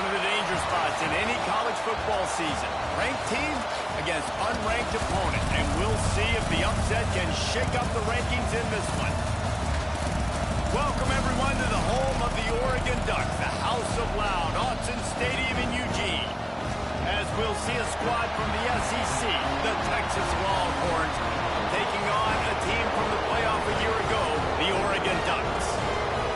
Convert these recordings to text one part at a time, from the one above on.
One of the danger spots in any college football season. Ranked team against unranked opponent. And we'll see if the upset can shake up the rankings in this one. Welcome, everyone, to the home of the Oregon Ducks, the House of Loud, Autzen Stadium in Eugene. As we'll see a squad from the SEC, the Texas Longhorns, taking on a team from the playoff a year ago, the Oregon Ducks.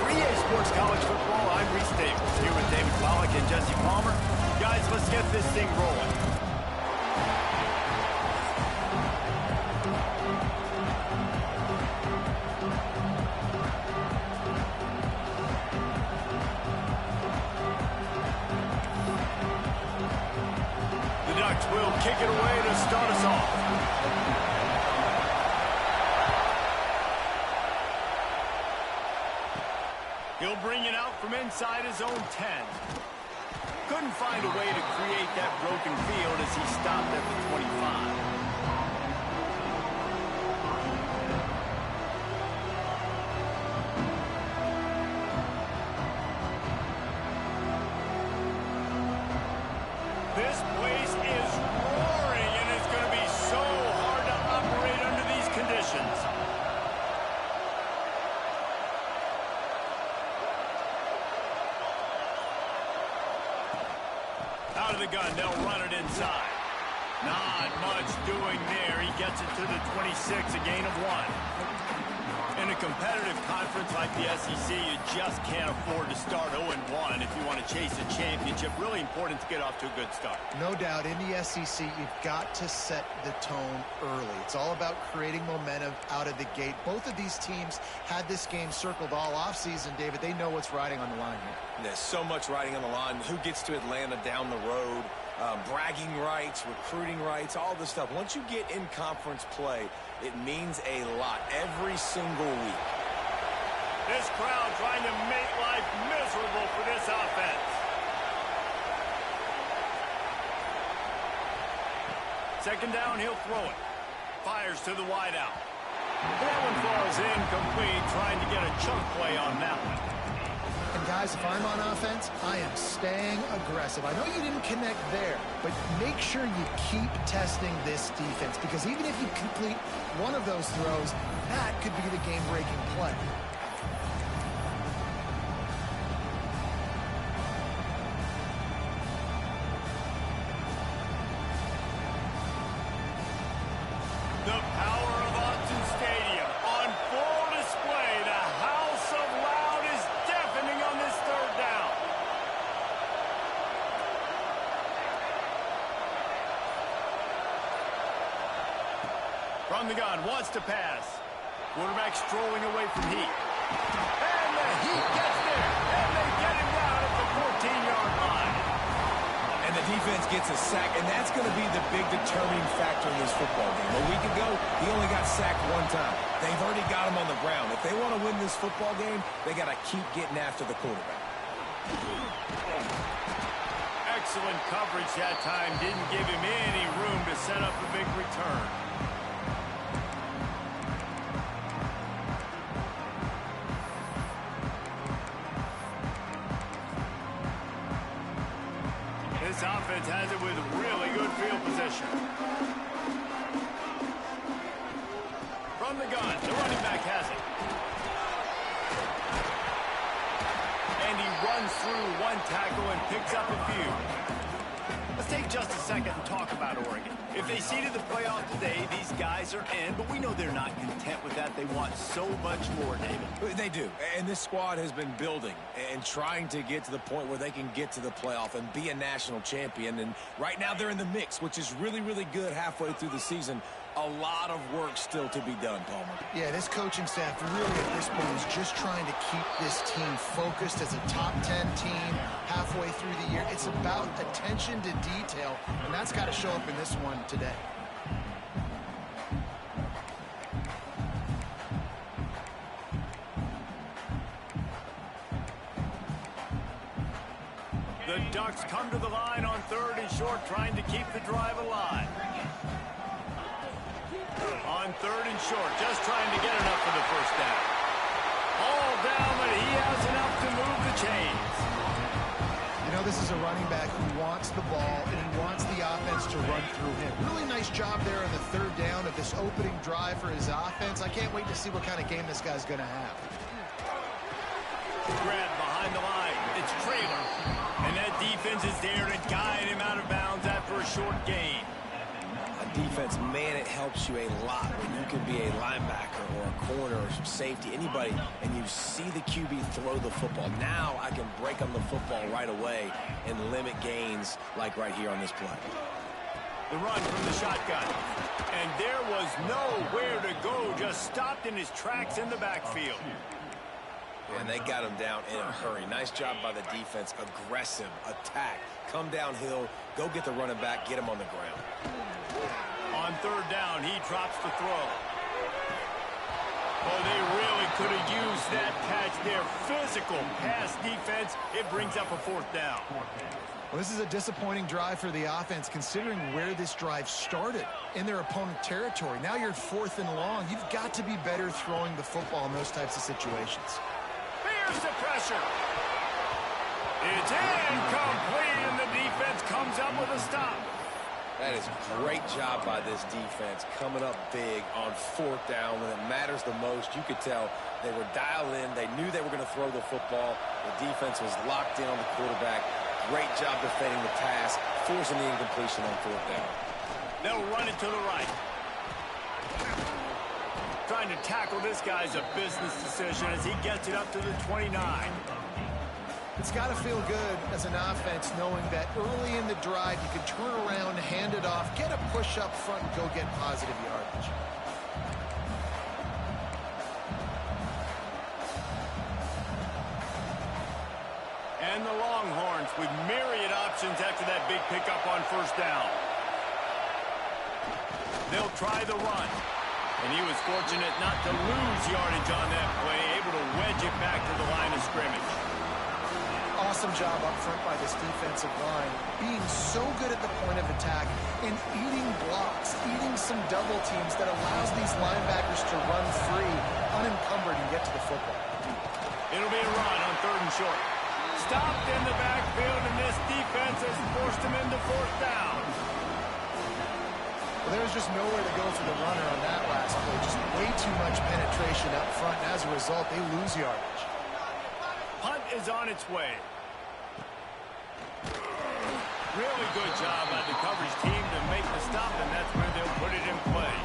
For EA Sports College Football, I'm Reese Davis, here with David Pollack and Jesse Palmer. Guys, let's get this thing rolling. The Ducks will kick it away to start us off. He'll bring it out from inside his own 10. Couldn't find a way to create that broken field as he stopped at the 25. This place is roaring, and it's going to be so hard to operate under these conditions. Out of the gun, they'll run it inside. Not much doing there. He gets it to the 26, a gain of 1. In a competitive conference like the SEC, you just can't afford to start 0-1 if you want to chase a championship. Really important to get off to a good start. No doubt, in the SEC, you've got to set the tone early. It's all about creating momentum out of the gate. Both of these teams had this game circled all offseason, David. They know what's riding on the line here. There's so much riding on the line. Who gets to Atlanta down the road? Bragging rights, recruiting rights, all this stuff. Once you get in conference play, it means a lot every single week. This crowd trying to make life miserable for this offense. Second down, he'll throw it. Fires to the wideout. That one falls incomplete, trying to get a chunk play on that one. And guys, if I'm on offense, I am staying aggressive. I know you didn't connect there, but make sure you keep testing this defense, because even if you complete one of those throws, that could be the game-breaking play. The power of Autzen Stadium on full display. The House of Loud is deafening on this third down. From the gun, wants to pass. Quarterback strolling away from Heat. And the Heat gets there. And they get him down at the 14-yard line. And the defense gets a sack, and that's going to be the big determining factor in this football game. A week ago, he only got sacked one time. They've already got him on the ground. If they want to win this football game, they got to keep getting after the quarterback. Excellent coverage that time. Didn't give him any room to set up a big return. This offense has it with really good field position. From the gun, the running back has it. And he runs through one tackle and picks up a few. Let's take just a second and talk about Oregon. If they seeded the playoff today, these guys are in, but we know they're not content with that. They want so much more, David. They do. And this squad has been building and trying to get to the point where they can get to the playoff and be a national champion. And right now they're in the mix, which is really, really good halfway through the season. A lot of work still to be done, Palmer. Yeah, this coaching staff really at this point is just trying to keep this team focused as a top 10 team halfway through the year. It's about attention to detail, and that's got to show up in this one today. The Ducks come to the line on 3rd and short, trying to keep the drive alive. On 3rd and short, just trying to get enough for the first down. All down, but he has enough to move the chains. You know this is a running back who wants the ball, and he wants the offense to run through him. Really nice job there on the third down of this opening drive for his offense. I can't wait to see what kind of game this guy's going to have. Grab behind the line. It's Traylor. And that defense is there to guide him out of bounds after a short gain. Defense, man, it helps you a lot when you can be a linebacker or a corner or some safety, anybody, and you see the QB throw the football. Now I can break on the football right away and limit gains like right here on this play. The run from the shotgun. And there was nowhere to go, just stopped in his tracks in the backfield. And they got him down in a hurry. Nice job by the defense. Aggressive attack. Come downhill, go get the running back, get him on the ground. On third down, he drops the throw. Oh, they really could have used that catch there. Physical pass defense. It brings up a fourth down. Well, this is a disappointing drive for the offense, considering where this drive started in their opponent territory. Now you're 4th and long. You've got to be better throwing the football in those types of situations. Here's the pressure. It's incomplete, and the defense comes up with a stop. That is a great job by this defense, coming up big on 4th down when it matters the most. You could tell they were dialed in. They knew they were going to throw the football. The defense was locked in on the quarterback. Great job defending the pass, forcing the incompletion on 4th down. They'll run it to the right. Trying to tackle this guy's a business decision as he gets it up to the 29. It's got to feel good as an offense knowing that early in the drive you can turn around, hand it off, get a push up front, and go get positive yardage. And the Longhorns with myriad options after that big pickup on 1st down. They'll try the run. And he was fortunate not to lose yardage on that play, able to wedge it back to the line of scrimmage. Awesome job up front by this defensive line, being so good at the point of attack and eating blocks, eating some double teams that allows these linebackers to run free, unencumbered, and get to the football. It'll be a run on 3rd and short. Stopped in the backfield, and this defense has forced him into 4th down. Well, there's just nowhere to go for the runner on that last play. Just way too much penetration up front, and as a result, they lose yardage. Punt is on its way. Really good job by the coverage team to make the stop, and that's where they'll put it in play.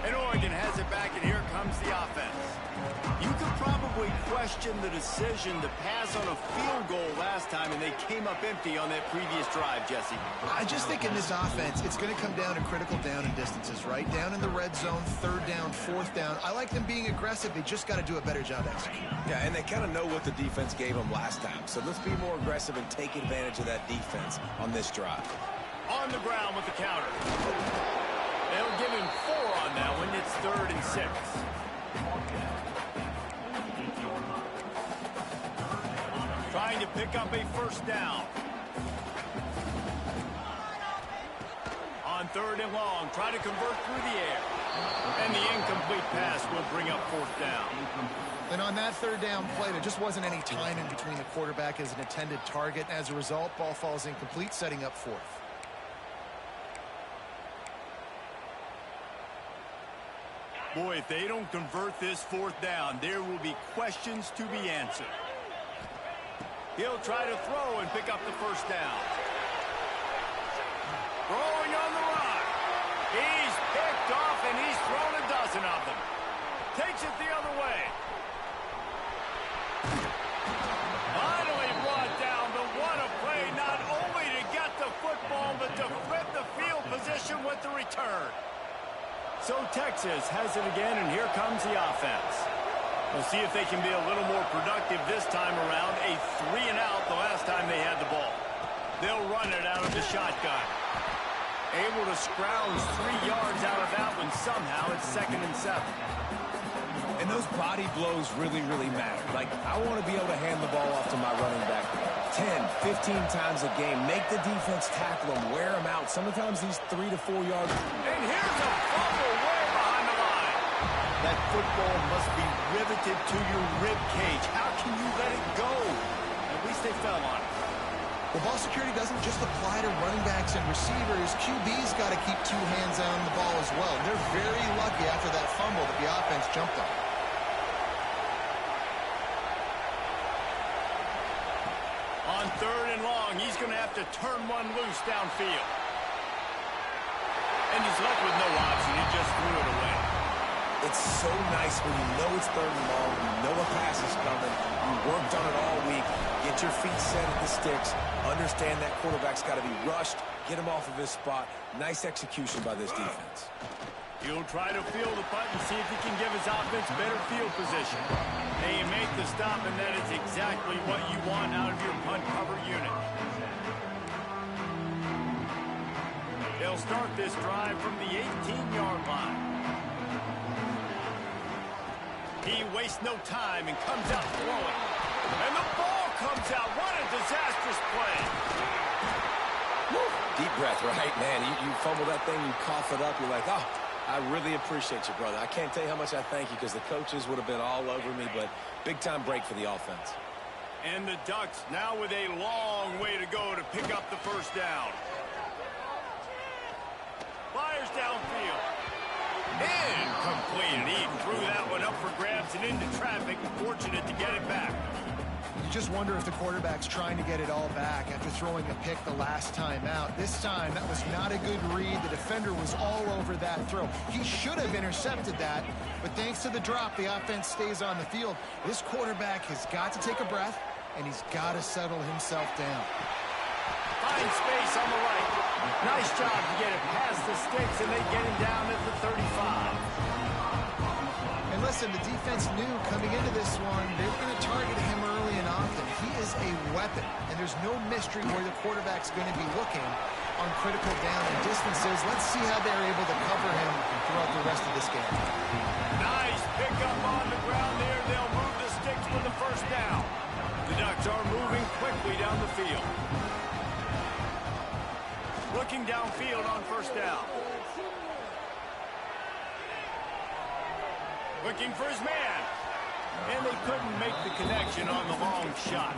And Oregon has it back, and here comes the offense. You could probably question the decision to pass on a field goal last time, and they came up empty on that previous drive, Jesse. I just think in this offense, it's going to come down to critical down and distances, right? Down in the red zone, 3rd down, 4th down. I like them being aggressive. They just got to do a better job executing. Yeah, and they kind of know what the defense gave them last time. So let's be more aggressive and take advantage of that defense on this drive. On the ground with the counter. They'll give him 4 on that one. It's 3rd and 6. Trying to pick up a 1st down. On 3rd and long, try to convert through the air. And the incomplete pass will bring up 4th down. And on that 3rd down play, there just wasn't any time in between the quarterback as an intended target. As a result, ball falls incomplete, setting up 4th. Boy, if they don't convert this 4th down, there will be questions to be answered. He'll try to throw and pick up the 1st down. Throwing on the run. He's picked off, and he's thrown a dozen of them. Takes it the other way. Finally brought down, but what a play, not only to get the football, but to flip the field position with the return. So Texas has it again, and here comes the offense. We'll see if they can be a little more productive this time around. A 3-and-out the last time they had the ball. They'll run it out of the shotgun. Able to scrounge 3 yards out of that one somehow. It's 2nd and 7. And those body blows really, really matter. Like, I want to be able to hand the ball off to my running back 10, 15 times a game. Make the defense tackle them, wear them out. Sometimes these 3 to 4 yards. And here's a fumble way behind the line. That football must be riveted to your rib cage. How can you let it go? At least they fell on it. Well, ball security doesn't just apply to running backs and receivers. QB's got to keep two hands on the ball as well. They're very lucky after that fumble that the offense jumped on. On 3rd and long, he's going to have to turn one loose downfield. And he's left with no option. He just threw it away. It's so nice when you know it's 3rd and long, you know a pass is coming, you worked on it all week, get your feet set at the sticks, understand that quarterback's got to be rushed, get him off of his spot. Nice execution by this defense. He'll try to field the punt and see if he can give his offense better field position. And you make the stop, and that is exactly what you want out of your punt cover unit. They'll start this drive from the 18-yard line. He wastes no time and comes out throwing. And the ball comes out. What a disastrous play. Woo. Deep breath, right, man? You fumble that thing, you cough it up, you're like, oh, I really appreciate you, brother. I can't tell you how much I thank you because the coaches would have been all over me, but big-time break for the offense. And the Ducks now with a long way to go to pick up the first down. Fires downfield. Incomplete. He threw that one up for grabs and into traffic. Fortunate to get it back. You just wonder if the quarterback's trying to get it all back after throwing a pick the last time out. This time, that was not a good read. The defender was all over that throw. He should have intercepted that, but thanks to the drop, the offense stays on the field. This quarterback has got to take a breath, and he's got to settle himself down. Finds space on the right. Nice job to get it past the sticks, and they get him down at the 35. And listen, the defense knew coming into this one, they were going to target him early and often. He is a weapon, and there's no mystery where the quarterback's going to be looking on critical down and distances. Let's see how they're able to cover him throughout the rest of this game. Nice pickup on the ground there. They'll move the sticks for the first down. The Ducks are moving quickly down the field. Looking downfield on first down. Looking for his man. And they couldn't make the connection on the long shot.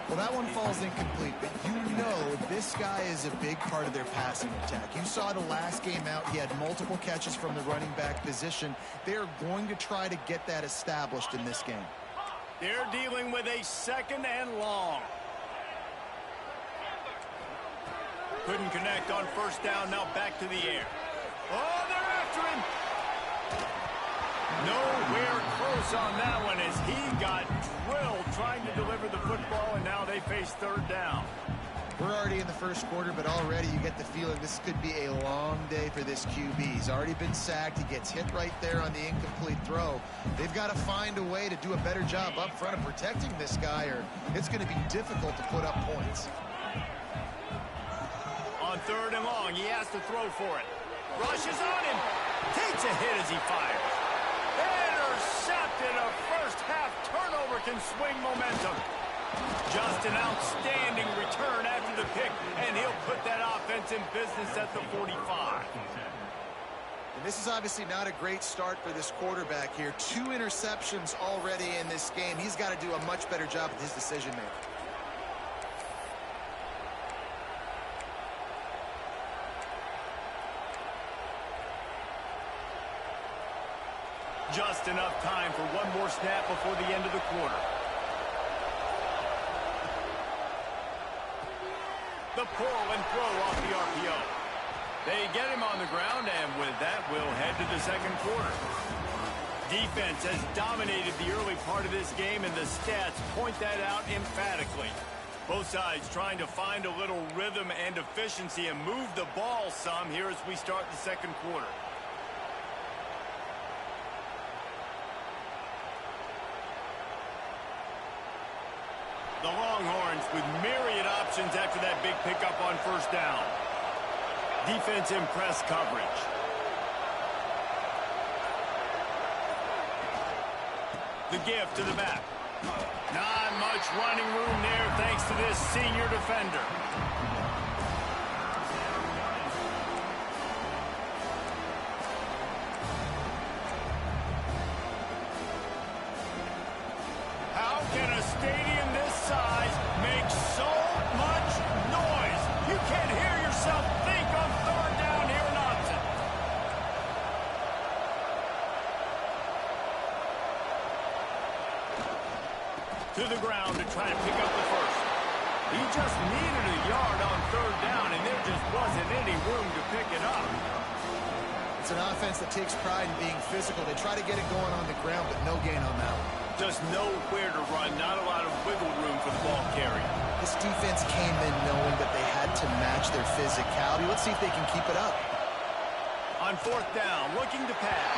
Well, that one falls incomplete, but you know this guy is a big part of their passing attack. You saw the last game out, he had multiple catches from the running back position. They're going to try to get that established in this game. They're dealing with a 2nd and long. Couldn't connect on first down, now back to the air. Oh, they're after him. Nowhere close on that one as he got drilled trying to deliver the football, and now they face 3rd down. We're already in the first quarter, but already you get the feeling this could be a long day for this QB. He's already been sacked. He gets hit right there on the incomplete throw. They've got to find a way to do a better job up front of protecting this guy, or it's going to be difficult to put up points. On 3rd and long, he has to throw for it. Rushes on him. Takes a hit as he fires. Intercepted. A first-half turnover can swing momentum. Just an outstanding return after the pick, and he'll put that offense in business at the 45. And this is obviously not a great start for this quarterback here. 2 interceptions already in this game. He's got to do a much better job with his decision-making. Just enough time for one more snap before the end of the quarter. The pull and throw off the RPO. They get him on the ground, and with that, we'll head to the second quarter. Defense has dominated the early part of this game, and the stats point that out emphatically. Both sides trying to find a little rhythm and efficiency and move the ball some here as we start the second quarter. The Longhorns with myriad options after that big pickup on first down. Defense in press coverage. The give to the back. Not much running room there thanks to this senior defender. How the ground to try to pick up the first. He just needed a yard on third down, and there just wasn't any room to pick it up. It's an offense that takes pride in being physical. They try to get it going on the ground, but no gain on that one. Just nowhere to run, not a lot of wiggle room for the ball carrier. This defense came in knowing that they had to match their physicality. Let's see if they can keep it up. On fourth down, looking to pass.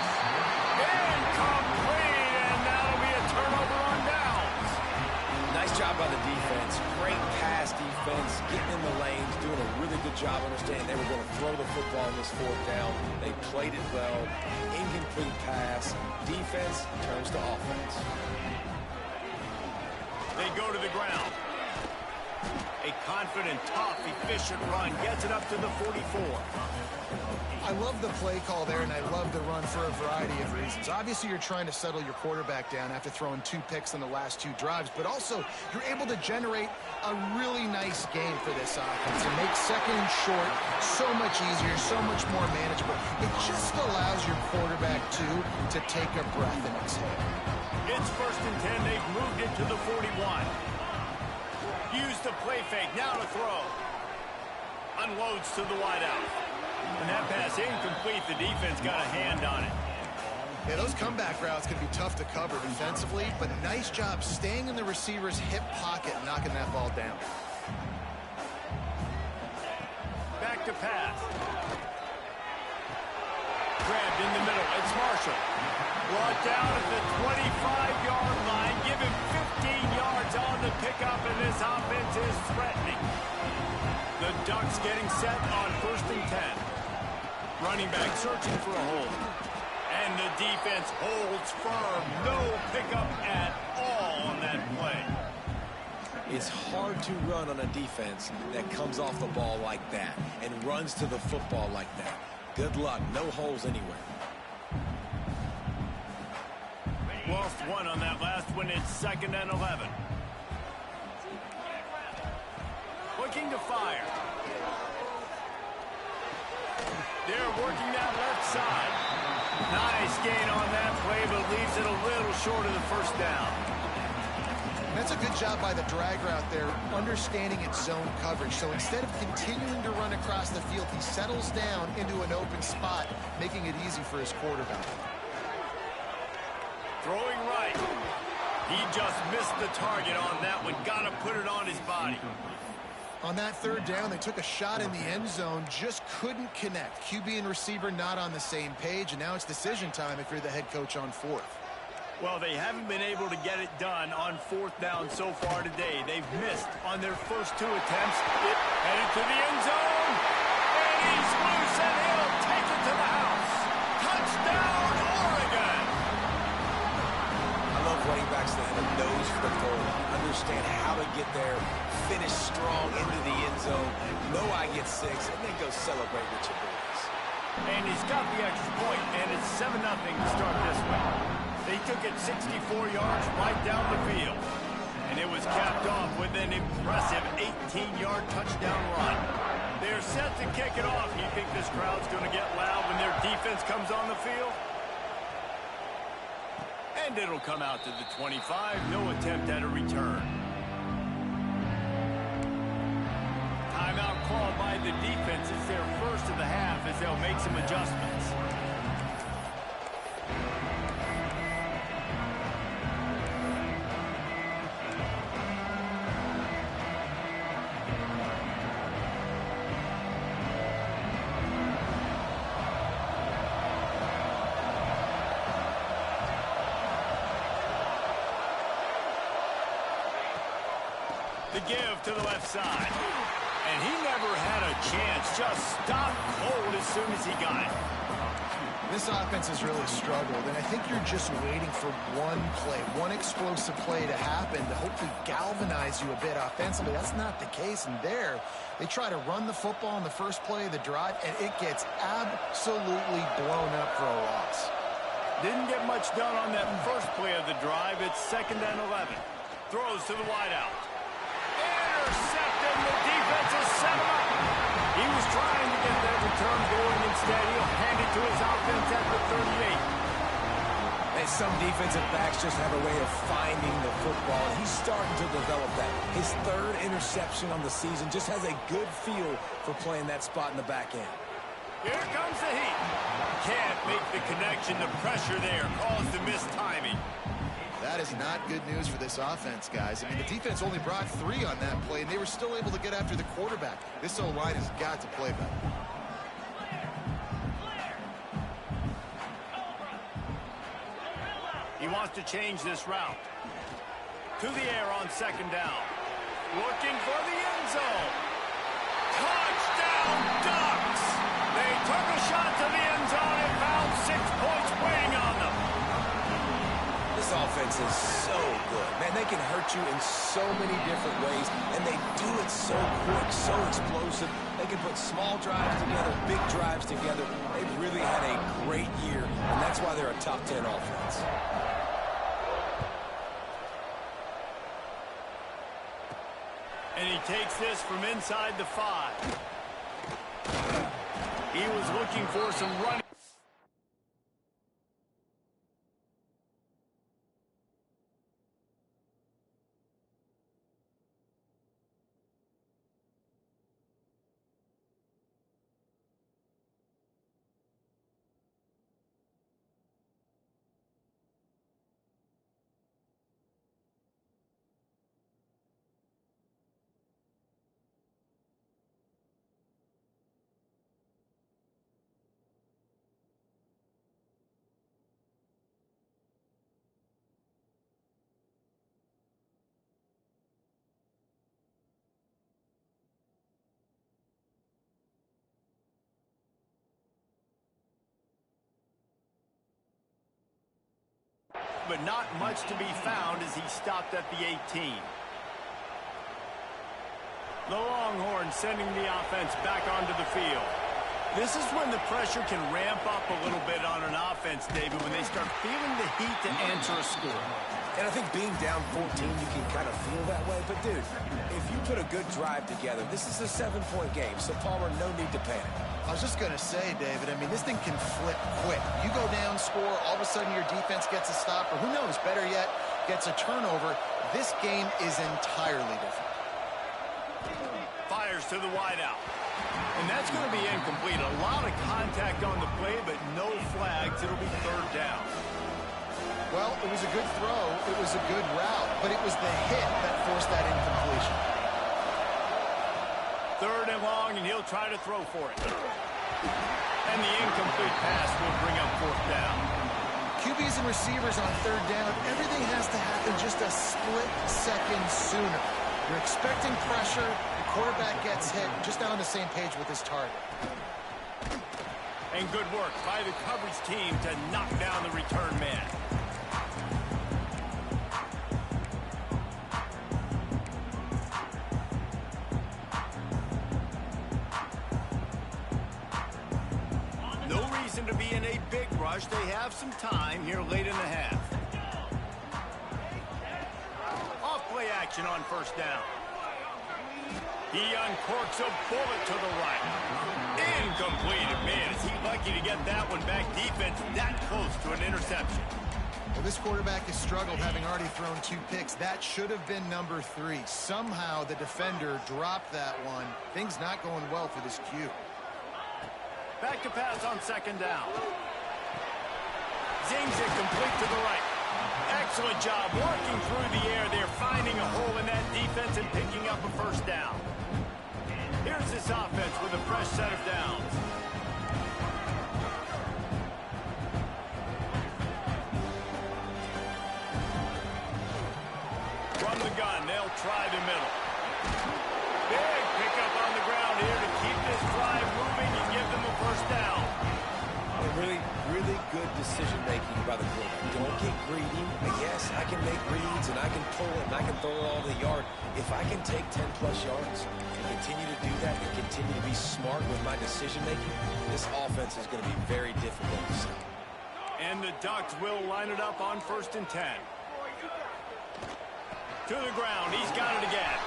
Incomplete, and that'll be a turnover on downs. Nice job by the defense. Great pass defense, getting in the lanes, doing a really good job understanding they were going to throw the football on this fourth down. They played it well. Incomplete pass. Defense turns to offense. They go to the ground. A confident, tough, efficient run gets it up to the 44. I love the play call there, and I love the run for a variety of reasons. Obviously, you're trying to settle your quarterback down after throwing 2 picks in the last 2 drives, but also you're able to generate a really nice game for this offense and make second and short so much easier, so much more manageable. It just allows your quarterback, too, to take a breath and exhale. It's first and 10. They've moved it to the 41. Use the play fake. Now to throw. Unloads to the wideout. And that pass incomplete. The defense got a hand on it. Yeah, those comeback routes can be tough to cover defensively, but nice job staying in the receiver's hip pocket and knocking that ball down. Back to pass. Grabbed in the middle. It's Marshall. Brought down at the 25-yard line. Give him 15 yards on the pickup, and this offense is threatening. The Ducks getting set on first and 10. Running back searching for a hold. And the defense holds firm. No pickup at all on that play. It's hard to run on a defense that comes off the ball like that and runs to the football like that. Good luck. No holes anywhere. Lost one on that last one. It's second and 11. Looking to fire. They're working that left side. Nice gain on that play, but leaves it a little short of the first down. That's a good job by the drag route there, understanding its zone coverage. So instead of continuing to run across the field, he settles down into an open spot, making it easy for his quarterback. Throwing right. He just missed the target on that one. Got to put it on his body. On that third down, they took a shot in the end zone, just couldn't connect. QB and receiver not on the same page, and now it's decision time if you're the head coach on fourth. Well, they haven't been able to get it done on fourth down so far today. They've missed on their first 2 attempts. Headed to the end zone. And he's loose, and he'll take it to the house. Touchdown, Oregon! I love running backs that have a nose for the goal, understand how to get there, finish strong into the end zone, know I get 6, and then go celebrate with your boys. And he's got the extra point, and it's 7-0 to start this one. They took it 64 yards right down the field. And it was capped off with an impressive 18-yard touchdown run. They're set to kick it off. You think this crowd's going to get loud when their defense comes on the field? And it'll come out to the 25. No attempt at a return. Timeout called by the defense. It's their first of the half as they'll make some adjustments. The give to the left side. And he never had a chance. Just stopped cold as soon as he got it. This offense has really struggled, and I think you're just waiting for one play, one explosive play to happen to hopefully galvanize you a bit offensively. That's not the case, and there, they try to run the football on the first play of the drive, and it gets absolutely blown up for a loss. Didn't get much done on that first play of the drive. It's second and 11. Throws to the wideout. Intercepted. The defense is set him up. He was trying to get that return going. Instead, he'll hand it to his offense at the 38. And some defensive backs just have a way of finding the football, and he's starting to develop that. His third interception on the season, just has a good feel for playing that spot in the back end. Here comes the heat. Can't make the connection. The pressure there caused the missed timing. That is not good news for this offense, guys. I mean, the defense only brought 3 on that play, and they were still able to get after the quarterback. This O-line has got to play better. He wants to change this route. To the air on second down. Looking for the end zone. Touchdown, Ducks! They took a shot to the end zone and found 6 points waiting on them. This offense is so good. Man, they can hurt you in so many different ways, and they do it so quick, so explosive. They can put small drives together, big drives together. They've really had a great year, and that's why they're a top 10 offense. And he takes this from inside the 5. He was looking for some running. But not much to be found as he stopped at the 18. The Longhorns sending the offense back onto the field. This is when the pressure can ramp up a little bit on an offense, David, when they start feeling the heat to answer a score. And I think being down 14, you can kind of feel that way. But, dude, if you put a good drive together, this is a 7-point game. So, Palmer, no need to panic. I was just going to say, David, I mean, this thing can flip quick. You go down, score, all of a sudden your defense gets a stop, or who knows, better yet, gets a turnover. This game is entirely different. Fires to the wideout. And that's going to be incomplete. A lot of contact on the play, but no flags. It'll be third down. Well, it was a good throw. It was a good route, but it was the hit that forced that incompletion. Third and long, and he'll try to throw for it. And the incomplete pass will bring up fourth down. QBs and receivers on third down, everything has to happen just a split second sooner. You're expecting pressure, the quarterback gets hit, just not on the same page with his target. And good work by the coverage team to knock down the return man. No reason to be in a big rush. They have some time here late in the half. Off-play action on first down. He uncorks a bullet to the right. Incomplete. Man, is he lucky to get that one back. Defense that close to an interception. Well, this quarterback has struggled, having already thrown 2 picks. That should have been number 3. Somehow the defender dropped that one. Things not going well for this Q. Back to pass on second down. Zings it complete to the right. Excellent job working through the air there, finding a hole in that defense and picking up a first down. Here's this offense with a fresh set of downs. From the gun, they'll try the middle. Big pickup on the ground here to keep this drive moving and give them a first down. Really good decision-making by the quarterback. Don't get greedy. Yes, I can make reads, and I can pull it, and I can throw it all the yard. If I can take 10-plus yards and continue to do that and continue to be smart with my decision-making, this offense is going to be very difficult to stop. And the Ducks will line it up on 1st and 10. To the ground. He's got it again.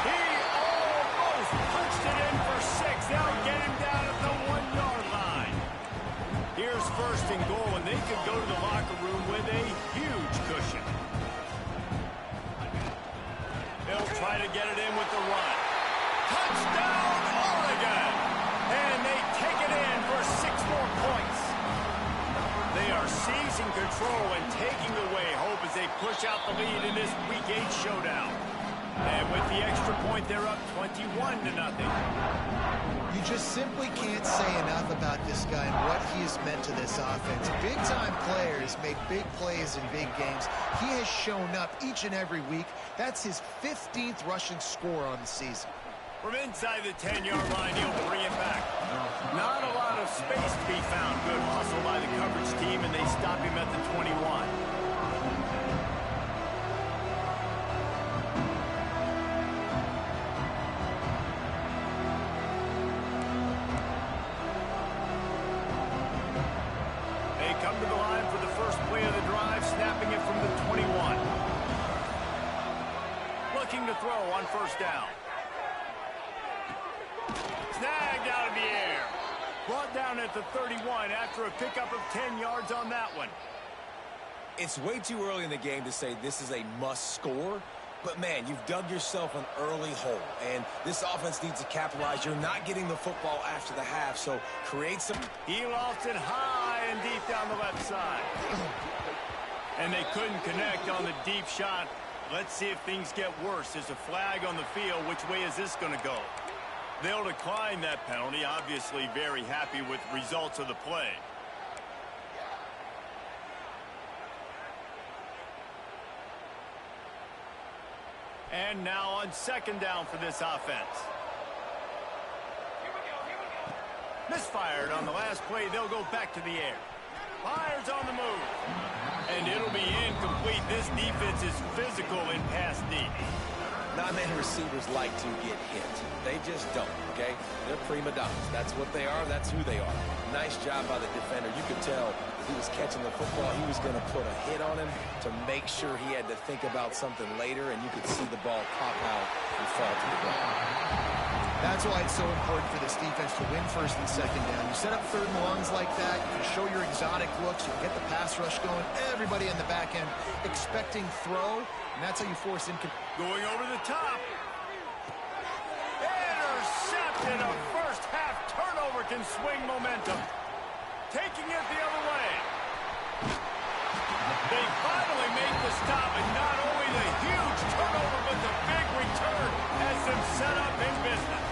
He almost punched it in for 6. They'll get him down at the 1-yard line. Here's first and goal, and they could go to the locker room with a huge cushion. They'll try to get it in with the run. Touchdown, Oregon! And they take it in for 6 more points. They are seizing control and taking away hope as they push out the lead in this Week 8 showdown. And with the extra point, they're up 21-0. You just simply can't say enough about this guy and what he has meant to this offense. Big-time players make big plays in big games. He has shown up each and every week. That's his 15th rushing score on the season. From inside the 10-yard line, he'll bring it back. Not a lot of space to be found. Good hustle by the coverage team, and they stop him at the 21. They come to the line for the first play of the drive, snapping it from the 21. Looking to throw on first down. Snagged out of the air. Brought down at the 31 after a pickup of 10 yards on that one. It's way too early in the game to say this is a must score, but man, you've dug yourself an early hole, and this offense needs to capitalize. You're not getting the football after the half, so create some. He lofted high and deep down the left side. And they couldn't connect on the deep shot. Let's see if things get worse. There's a flag on the field. Which way is this going to go? They'll decline that penalty, obviously very happy with results of the play. And now on second down for this offense. Misfired on the last play. They'll go back to the air. Fires on the move. And it'll be incomplete. This defense is physical in pass D. Not many receivers like to get hit. They just don't, okay? They're prima donnas. That's what they are. That's who they are. Nice job by the defender. You could tell he was catching the football. He was going to put a hit on him to make sure he had to think about something later, and you could see the ball pop out and fall to the ground. That's why it's so important for this defense to win first and second down. You set up third and longs like that, you can show your exotic looks, you can get the pass rush going, everybody in the back end expecting throw, and that's how you force in. Going over the top. Intercepted. A first half turnover can swing momentum. Taking it the other way. They finally make the stop, and not only the huge turnover, but the big return has them set up in business.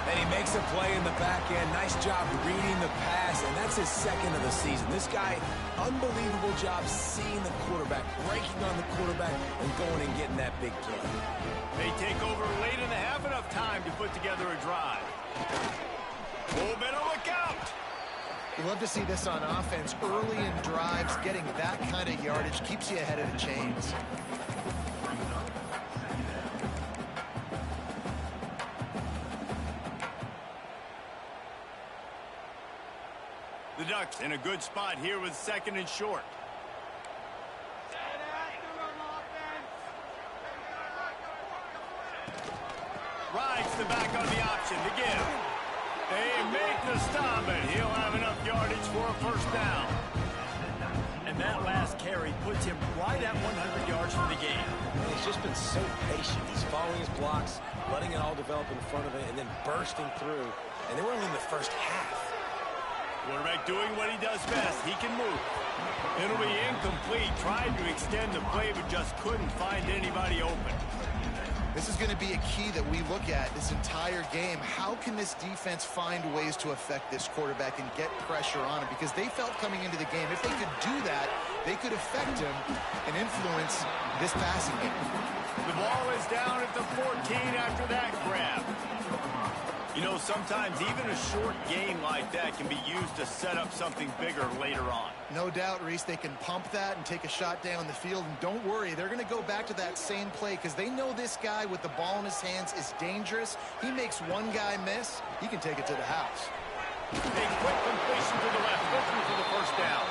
And he makes a play in the back end. Nice job reading the pass, and that's his second of the season. This guy, unbelievable job seeing the quarterback, breaking on the quarterback, and going and getting that big play. They take over late in the half, enough time to put together a drive. Oh, better look out! You love to see this on offense. Early in drives, getting that kind of yardage keeps you ahead of the chains. The Ducks in a good spot here with second and short. Rides the back on the option to give. They make the stop, and he'll have enough yardage for a first down. And that last carry puts him right at 100 yards for the game. He's just been so patient. He's following his blocks, letting it all develop in front of it, and then bursting through. And they were only in the first half. Quarterback doing what he does best. He can move. It'll be incomplete. Tried to extend the play, but just couldn't find anybody open. This is going to be a key that we look at this entire game. How can this defense find ways to affect this quarterback and get pressure on him? Because they felt coming into the game, if they could do that, they could affect him and influence this passing game. The ball is down at the 14 after that grab. You know, sometimes even a short gain like that can be used to set up something bigger later on. No doubt, Reese, they can pump that and take a shot down the field. And don't worry, they're going to go back to that same play because they know this guy with the ball in his hands is dangerous. He makes one guy miss, he can take it to the house. A quick completion to the left, looking for the first down.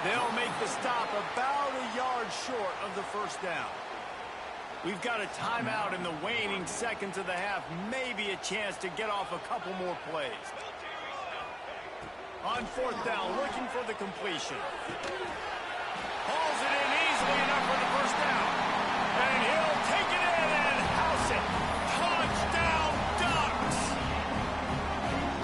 They'll make the stop about a yard short of the first down. We've got a timeout in the waning seconds of the half. Maybe a chance to get off a couple more plays. On fourth down, looking for the completion. Hauls it in easily enough for the first down. And he'll take it in and house it. Touchdown, Ducks!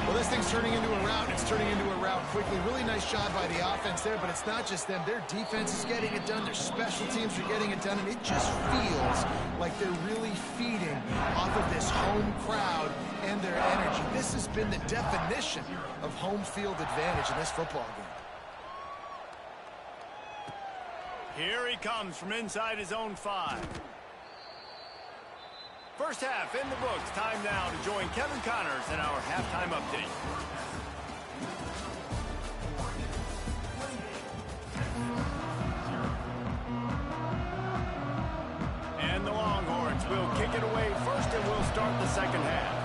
Well, this thing's turning into a rout. It's turning into a rout quickly. Really nice job by the offense there, but it's not just them. Their defense is getting it done. Their special teams are getting it done, and it just feels like they're really feeding off of this home crowd and their energy. This has been the definition of home field advantage in this football game. Here he comes from inside his own 5. First half in the books. Time now to join Kevin Connors in our halftime update. And the Longhorns will kick it away first, and we'll start the second half.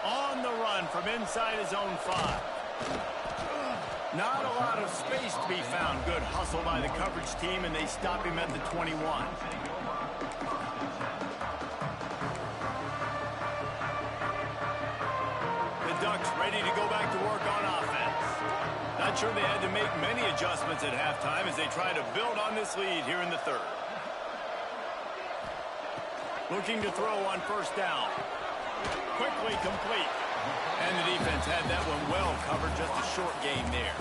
On the run from inside his own 5. Not a lot of space to be found. Good hustle by the coverage team, and they stop him at the 21. The Ducks ready to go back to work on offense. Not sure they had to make many adjustments at halftime as they try to build on this lead here in the third. Looking to throw on first down. Quickly complete. And the defense had that one well covered. Just a short gain there.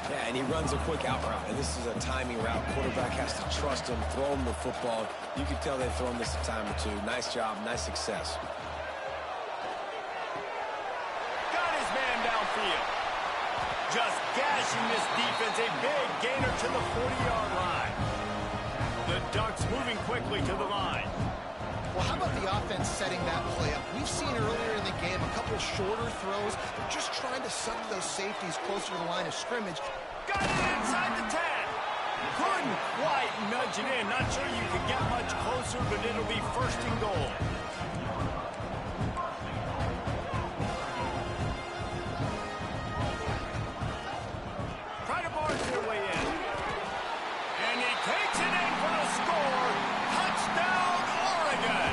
Yeah, and he runs a quick out route, and this is a timing route. Quarterback has to trust him, throw him the football. You can tell they've thrown this a time or two. Nice job, nice success. Got his man downfield. Just gashing this defense. A big gainer to the 40-yard line. The Ducks moving quickly to the line. Well, how about the offense setting that play up? We've seen earlier in the game a couple shorter throws. They're just trying to suck those safeties closer to the line of scrimmage. Got it inside the 10. Couldn't quite nudge it in. Not sure you could get much closer, but it'll be first and goal. Try to barge their way in. And he takes it in for the score. Touchdown, Oregon.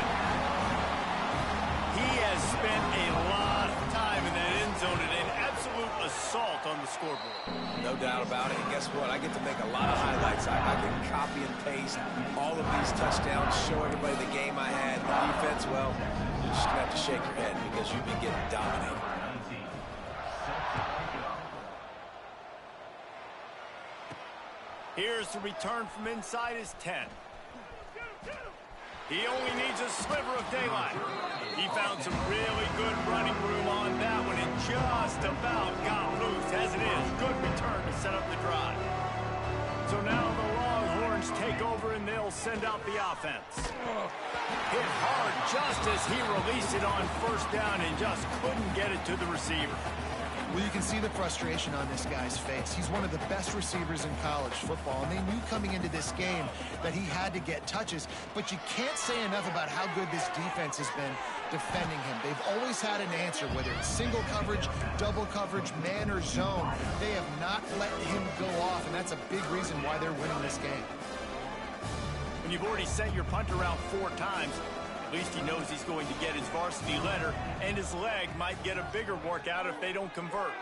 He has spent a lot of time in that end zone and an absolute assault on the scoreboard. No doubt about it. And guess what? I get to make a lot of highlights. I can copy and paste all of these touchdowns, show everybody the game I had. The defense, well, you're just going to have to shake your head because you've been getting dominated. Here's the return from inside his 10. He only needs a sliver of daylight. He found some really good running room on that one and just about got loose. As it is, good return to set up the drive. So now the Longhorns take over and they'll send out the offense. Hit hard just as he released it on first down and just couldn't get it to the receiver. Well, you can see the frustration on this guy's face. He's one of the best receivers in college football, and they knew coming into this game that he had to get touches, but you can't say enough about how good this defense has been defending him. They've always had an answer, whether it's single coverage, double coverage, man or zone. They have not let him go off, and that's a big reason why they're winning this game. When you've already sent your punter out 4 times, at least he knows he's going to get his varsity letter, and his leg might get a bigger workout if they don't convert.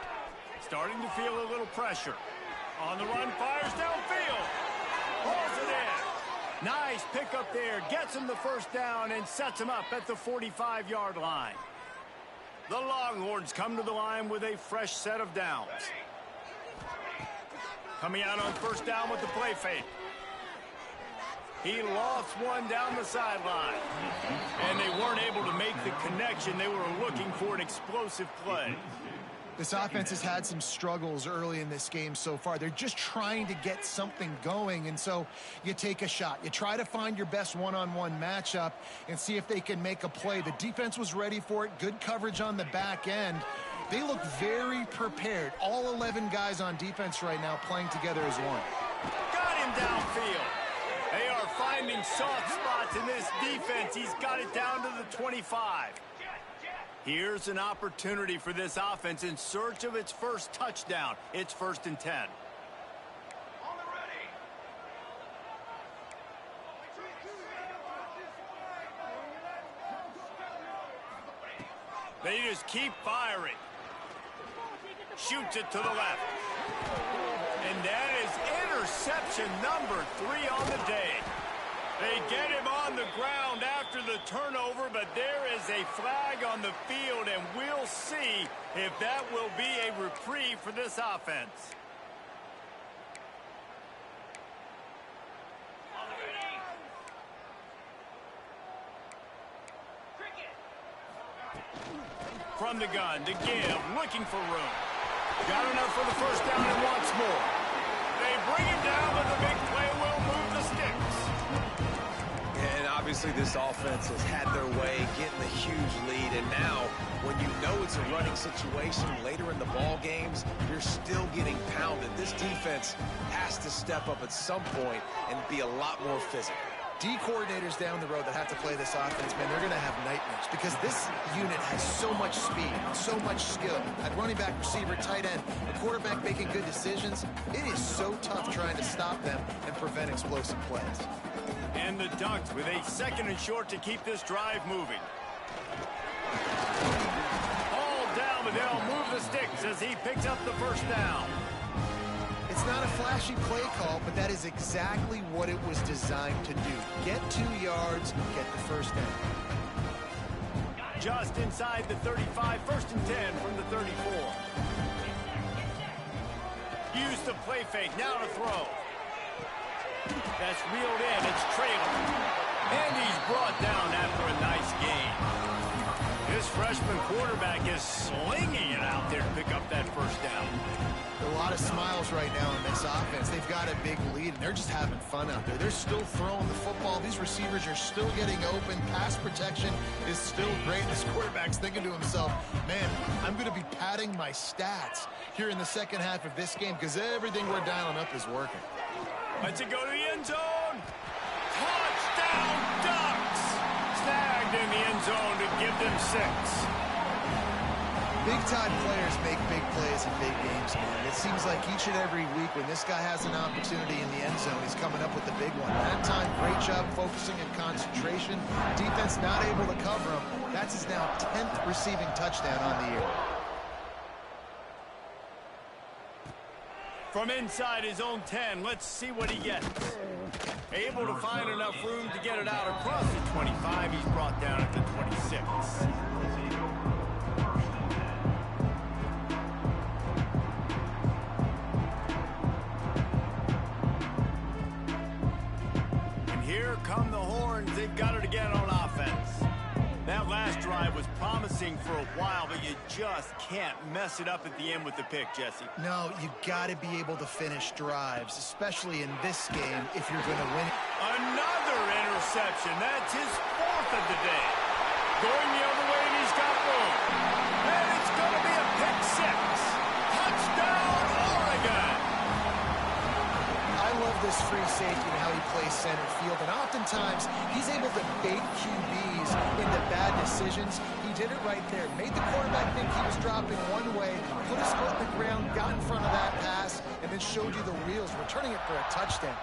Starting to feel a little pressure. On the run, fires downfield. Pulls it in. Nice pickup there. Gets him the first down and sets him up at the 45-yard line. The Longhorns come to the line with a fresh set of downs. Coming out on first down with the play fake. He lost one down the sideline. And they weren't able to make the connection. They were looking for an explosive play. This offense has had some struggles early in this game so far. They're just trying to get something going, and so you take a shot. You try to find your best one-on-one matchup and see if they can make a play. The defense was ready for it. Good coverage on the back end. They look very prepared. All 11 guys on defense right now playing together as one. Got him downfield. They are finding soft spots in this defense. He's got it down to the 25. Here's an opportunity for this offense in search of its first touchdown. It's 1st and 10. They just keep firing. Shoots it to the left. And that is interception number 3 on the day. They get him on the ground after the turnover, but there is a flag on the field, and we'll see if that will be a reprieve for this offense. From the gun to give, looking for room. Got enough for the first down and wants more. They bring him down, but the big play will move the sticks. And obviously this offense has had their way, getting a huge lead. And now, when you know it's a running situation later in the ball games, you're still getting pounded. This defense has to step up at some point and be a lot more physical. D coordinators down the road that have to play this offense, man, they're going to have nightmares because this unit has so much speed, so much skill. At running back, receiver, tight end, the quarterback making good decisions. It is so tough trying to stop them and prevent explosive plays. And the Ducks with a 2nd and short to keep this drive moving. All down, but they'll move the sticks as he picks up the first down. It's not a flashy play call, but that is exactly what it was designed to do. Get 2 yards, get the first down. Just inside the 35, 1st and 10 from the 34. Use the play fake, now to throw. That's reeled in, it's trailing. And he's brought down after a nice gain. This freshman quarterback is slinging it out there to pick up that first down. A lot of smiles right now in this offense. They've got a big lead, and they're just having fun out there. They're still throwing the football. These receivers are still getting open. Pass protection is still great. This quarterback's thinking to himself, man, I'm going to be padding my stats here in the second half of this game because everything we're dialing up is working. Let's it go to the end zone. Touchdown, Ducks! Snagged in the end zone to give them 6. Big-time players make big plays in big games, man. It seems like each and every week when this guy has an opportunity in the end zone, he's coming up with the big one. That time, great job focusing and concentration. Defense not able to cover him. That's his now 10th receiving touchdown on the year. From inside his own 10, let's see what he gets. Able to find enough room to get it out across the 25. He's brought down at the 26. Here come the horns. They've got it again on offense. That last drive was promising for a while, but you just can't mess it up at the end with the pick, Jesse. No, you got to be able to finish drives, especially in this game if you're going to win. Another interception. That's his 4th of the day. Going the other way, and he's got room. And it's going to be a pick 6. Touchdown, Oregon! I love this free safety and how he plays center field, and oftentimes he's able to bait QBs into bad decisions. He did it right there. Made the quarterback think he was dropping one way, put his foot in the ground, got in front of that pass, and then showed you the wheels, returning it for a touchdown.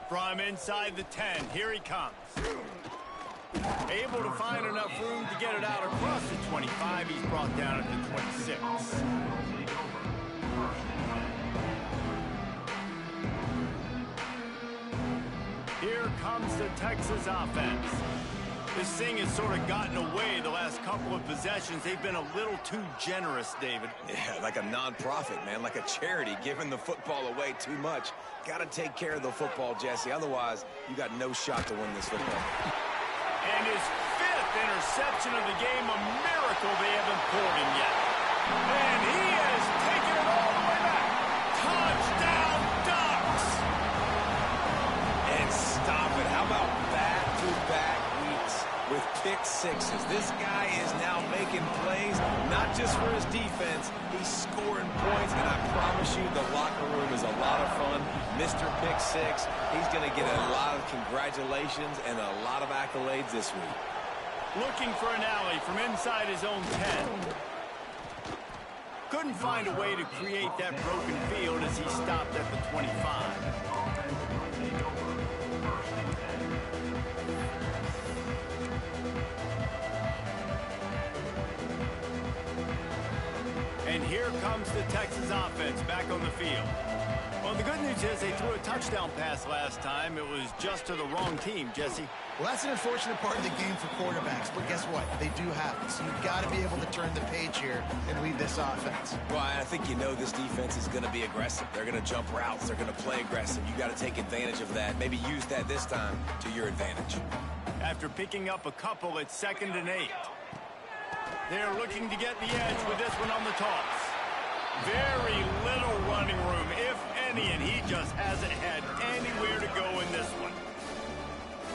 From inside the 10, here he comes. Able to find enough room to get it out across the 25. He's brought down at the 26. Here comes the Texas offense. This thing has sort of gotten away the last couple of possessions. They've been a little too generous, David. Yeah, like a non-profit, man, like a charity, giving the football away too much. Got to take care of the football, Jesse. Otherwise, you got no shot to win this football. And his 5th interception of the game, a miracle they haven't pulled him yet. And he has taken it all the way back. Touchdown, Ducks! And stop it. How about back-to-back weeks with pick 6s? This guy is now making plays, not just for his defense. He's scoring points, and I promise you the locker room is a lot of fun. Mr. Pick 6, he's going to get a lot of congratulations and a lot of accolades this week. Looking for an alley from inside his own 10. Couldn't find a way to create that broken field as he stopped at the 25. And here comes the Texas offense back on the field. Well, the good news is they threw a touchdown pass last time. It was just to the wrong team, Jesse. Well, that's an unfortunate part of the game for quarterbacks, but guess what? They do have it, so you've got to be able to turn the page here and lead this offense. Well, I think you know this defense is going to be aggressive. They're going to jump routes. They're going to play aggressive. You got to take advantage of that. Maybe use that this time to your advantage. After picking up a couple, it's 2nd and 8. They're looking to get the edge with this one on the toss. Very little running room, if any, and he just hasn't had anywhere to go in this one.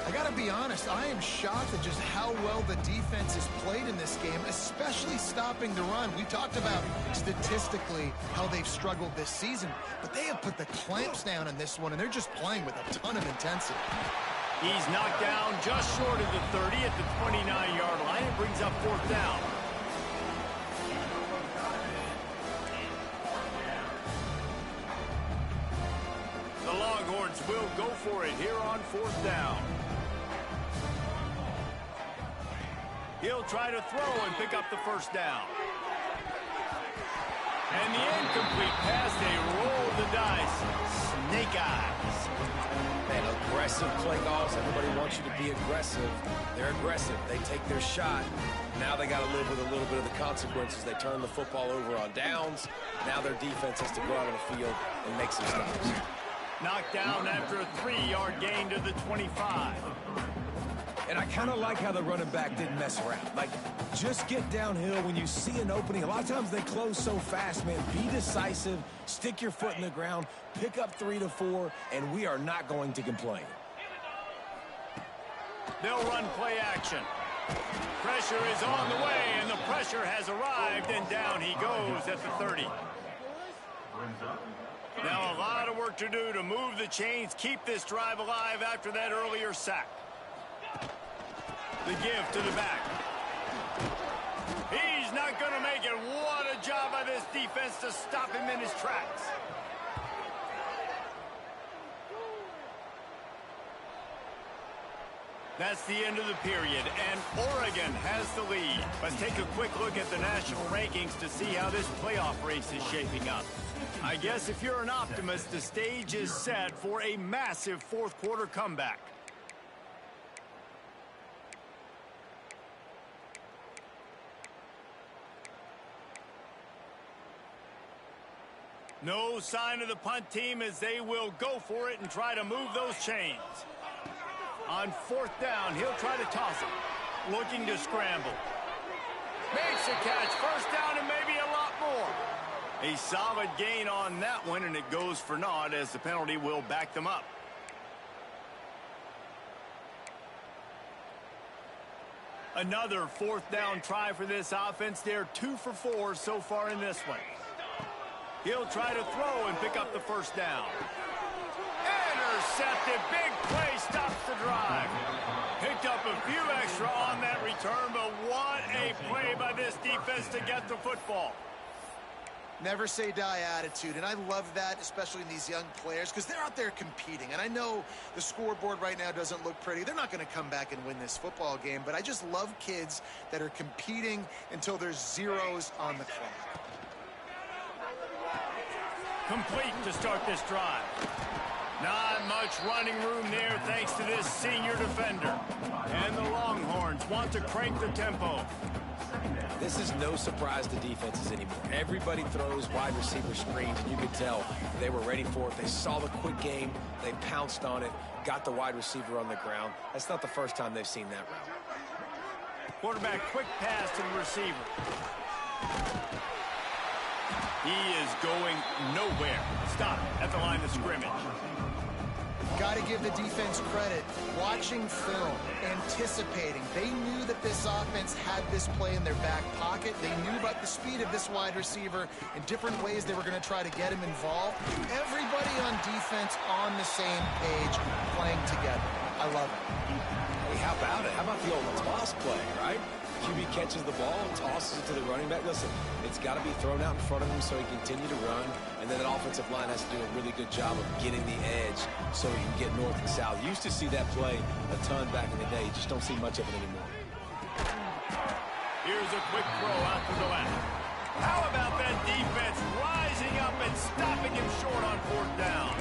I got to be honest, I am shocked at just how well the defense has played in this game, especially stopping the run. We talked about statistically how they've struggled this season, but they have put the clamps down in this one, and they're just playing with a ton of intensity. He's knocked down just short of the 30 at the 29-yard line. It brings up 4th down. The Longhorns will go for it here on 4th down. He'll try to throw and pick up the 1st down. And the incomplete pass, they roll the dice. Snake eyes. Man, aggressive play calls. Everybody wants you to be aggressive. They're aggressive. They take their shot. Now they got to live with a little bit of the consequences. They turn the football over on downs. Now their defense has to go out on the field and make some stops. Knocked down after a 3-yard gain to the 25. And I kind of like how the running back didn't mess around. Like, just get downhill when you see an opening. A lot of times they close so fast, man. Be decisive, stick your foot in the ground, pick up 3 to 4, and we are not going to complain. They'll run play action. Pressure is on the way, and the pressure has arrived, and down he goes at the 30. Now a lot of work to do to move the chains, keep this drive alive after that earlier sack. The give to the back. He's not going to make it. What a job by this defense to stop him in his tracks. That's the end of the period, and Oregon has the lead. Let's take a quick look at the national rankings to see how this playoff race is shaping up. I guess if you're an optimist, the stage is set for a massive fourth-quarter comeback. No sign of the punt team as they will go for it and try to move those chains. On 4th down, he'll try to toss it. Looking to scramble. Makes a catch. 1st down and maybe a lot more. A solid gain on that one, and it goes for naught as the penalty will back them up. Another 4th down try for this offense. They're 2 for 4 so far in this one. He'll try to throw and pick up the 1st down. Intercepted. Big play stops the drive. Picked up a few extra on that return, but what a play by this defense to get the football. Never say die attitude, and I love that, especially in these young players, because they're out there competing. And I know the scoreboard right now doesn't look pretty. They're not going to come back and win this football game, but I just love kids that are competing until there's zeros on the clock. Complete to start this drive. Not much running room there thanks to this senior defender. And the Longhorns want to crank the tempo. This is no surprise to defenses anymore. Everybody throws wide receiver screens, and you could tell they were ready for it. They saw the quick game. They pounced on it, got the wide receiver on the ground. That's not the first time they've seen that route. Quarterback quick pass to the receiver. He is going nowhere. Stop at the line of scrimmage. Got to give the defense credit. Watching film, anticipating. They knew that this offense had this play in their back pocket. They knew about the speed of this wide receiver in different ways they were going to try to get him involved. Everybody on defense on the same page, playing together. I love it. Hey, how about it? How about the old toss play, right? QB catches the ball, tosses it to the running back. Listen, it's got to be thrown out in front of him so he can continue to run. And then the offensive line has to do a really good job of getting the edge so he can get north and south. You used to see that play a ton back in the day. You just don't see much of it anymore. throws a quick throw out to the left. How about that defense rising up and stopping him short on fourth down?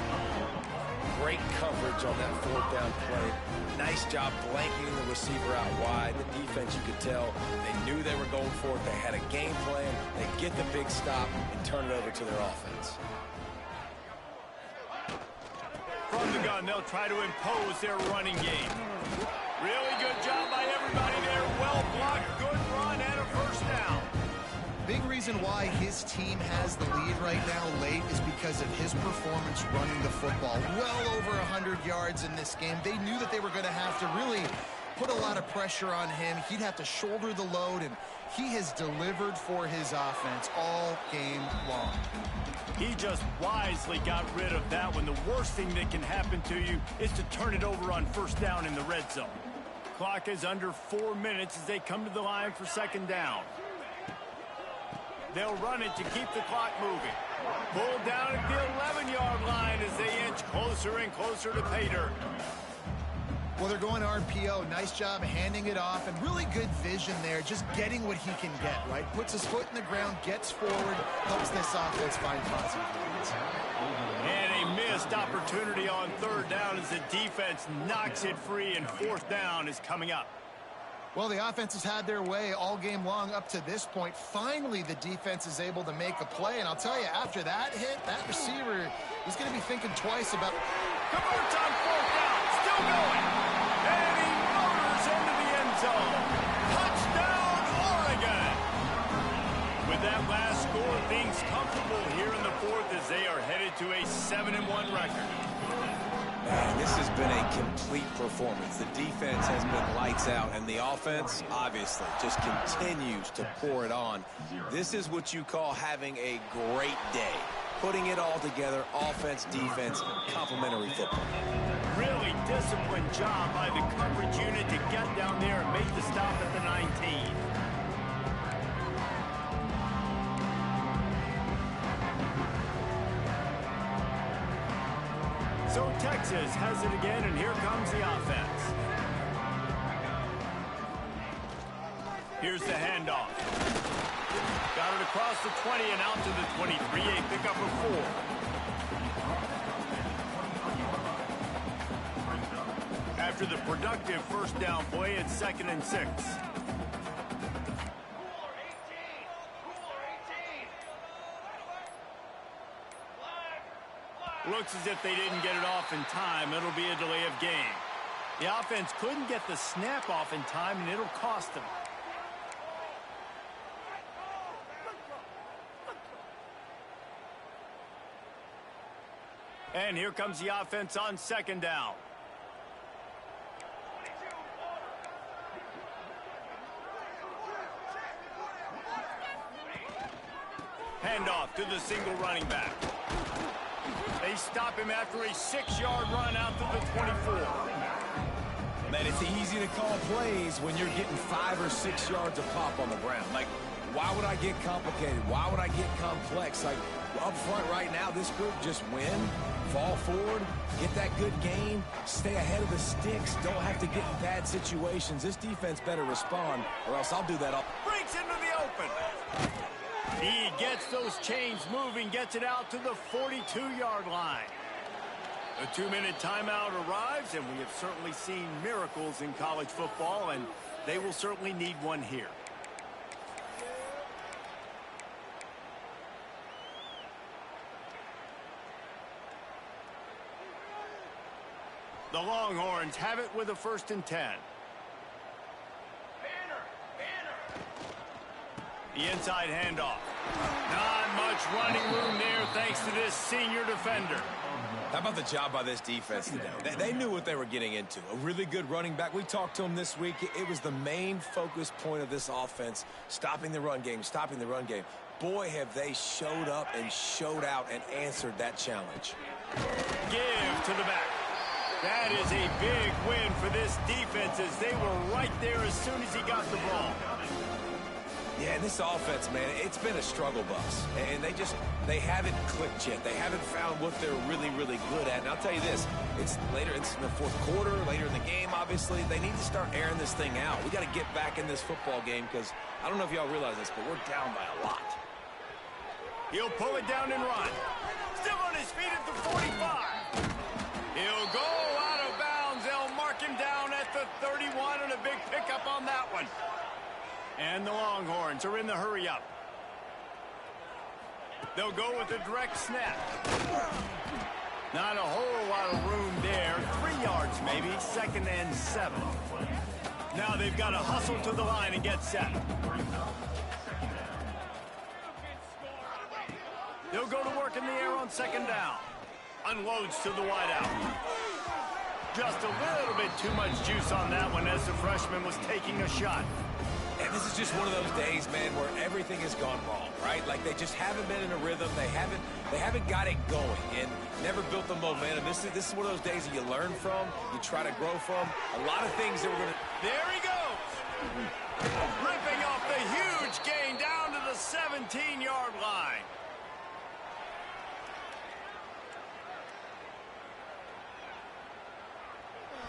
Great coverage on that fourth down play. Nice job blanketing the receiver out wide. The defense, you could tell, they knew they were going for it. They had a game plan. They get the big stop and turn it over to their offense. From the gun, they'll try to impose their running game. Really good job by everybody there. Well blocked, good run, and a first down. Big reason why his team has the lead right now late is because of his performance running the football. Well over 100 yards in this game. They knew that they were going to have to really put a lot of pressure on him. He'd have to shoulder the load, and he has delivered for his offense all game long. He just wisely got rid of that one. The worst thing that can happen to you is to turn it over on first down in the red zone. Clock is under 4 minutes as they come to the line for second down. They'll run it to keep the clock moving. Pulled down at the 11-yard line as they inch closer and closer to pay dirt. Well, they're going RPO. Nice job handing it off, and really good vision there, just getting what he can get, right? Puts his foot in the ground, gets forward, helps this offense find positive points. And a missed opportunity on third down as the defense knocks it free, and fourth down is coming up. Well, the offense has had their way all game long up to this point. Finally, the defense is able to make a play, and I'll tell you, after that hit, that receiver is going to be thinking twice about... Converts on fourth down, still going. And he motors into the end zone. Touchdown, Oregon. With that last score, things comfortable here in the fourth as they are headed to a 7-1 record. Man, this has been a complete performance. The defense has been lights out, and the offense, obviously, just continues to pour it on. This is what you call having a great day. Putting it all together, offense, defense, complementary football. Really disciplined job by the coverage unit to get down there and make the stop at the 19. So Texas has it again, and here comes the offense. Here's the handoff. Got it across the 20 and out to the 23, a pickup of 4. After the productive first down play, it's 2nd and 6. Looks as if they didn't get it off in time. It'll be a delay of game. The offense couldn't get the snap off in time, and it'll cost them. And here comes the offense on second down. Handoff to the single running back. They stop him after a 6-yard run out to the 24. Man, it's easy to call plays when you're getting 5 or 6 yards of pop on the ground. Like, why would I get complicated? Why would I get complex? Like, up front right now, this group just win, fall forward, get that good gain, stay ahead of the sticks, don't have to get in bad situations. This defense better respond, or else I'll do that all. Breaks into the open. He gets those chains moving, gets it out to the 42-yard line. A 2-minute timeout arrives, and we have certainly seen miracles in college football, and they will certainly need one here. The Longhorns have it with a 1st and 10. The inside handoff. Not much running room there thanks to this senior defender. How about the job by this defense today? They knew what they were getting into. A really good running back. We talked to him this week. It was the main focus point of this offense, stopping the run game, stopping the run game. Boy, have they showed up and showed out and answered that challenge. Give to the back. That is a big win for this defense as they were right there as soon as he got the ball. Yeah, and this offense, man, it's been a struggle bus. And they haven't clicked yet. They haven't found what they're really, really good at. And I'll tell you this, it's in the fourth quarter, later in the game, obviously. They need to start airing this thing out. We got to get back in this football game because I don't know if y'all realize this, but we're down by a lot. He'll pull it down and run. Still on his feet at the 45. He'll go out of bounds. They'll mark him down at the 31 and a big pickup on that one. And the Longhorns are in the hurry-up. They'll go with a direct snap. Not a whole lot of room there. 3 yards maybe, 2nd and 7. Now they've got to hustle to the line and get set. They'll go to work in the air on 2nd down. Unloads to the wideout. Just a little bit too much juice on that one as the freshman was taking a shot. And this is just one of those days, man, where everything has gone wrong, right? Like they just haven't been in a rhythm. They haven't got it going and never built the momentum. This is one of those days that you learn from, you try to grow from. A lot of things that we're going to... There he goes! Ripping off the huge gain down to the 17-yard line.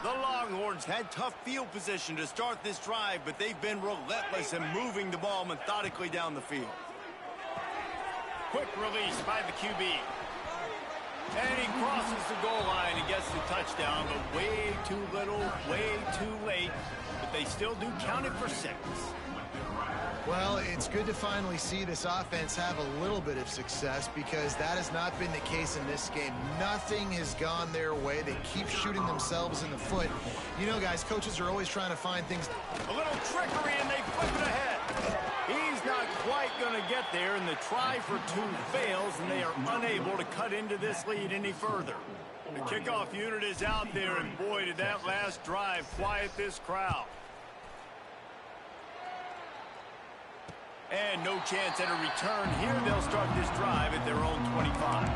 The Longhorns had tough field position to start this drive, but they've been relentless in moving the ball methodically down the field. Quick release by the QB. And he crosses the goal line and gets the touchdown, but way too little, way too late. But they still do count it for 6. Well, it's good to finally see this offense have a little bit of success because that has not been the case in this game. Nothing has gone their way. They keep shooting themselves in the foot. You know, guys, coaches are always trying to find things. A little trickery, and they flip it ahead. He's not quite going to get there, and the try for 2 fails, and they are unable to cut into this lead any further. The kickoff unit is out there, and boy, did that last drive quiet this crowd. And no chance at a return here. They'll start this drive at their own 25.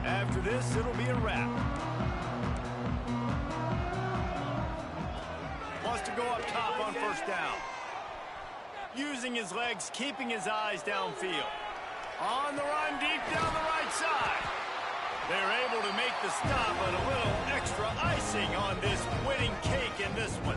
After this, it'll be a wrap. Wants to go up top on 1st down. Using his legs, keeping his eyes downfield. On the run, deep down the right side. They're able to make the stop, but a little extra icing on this winning cake in this one.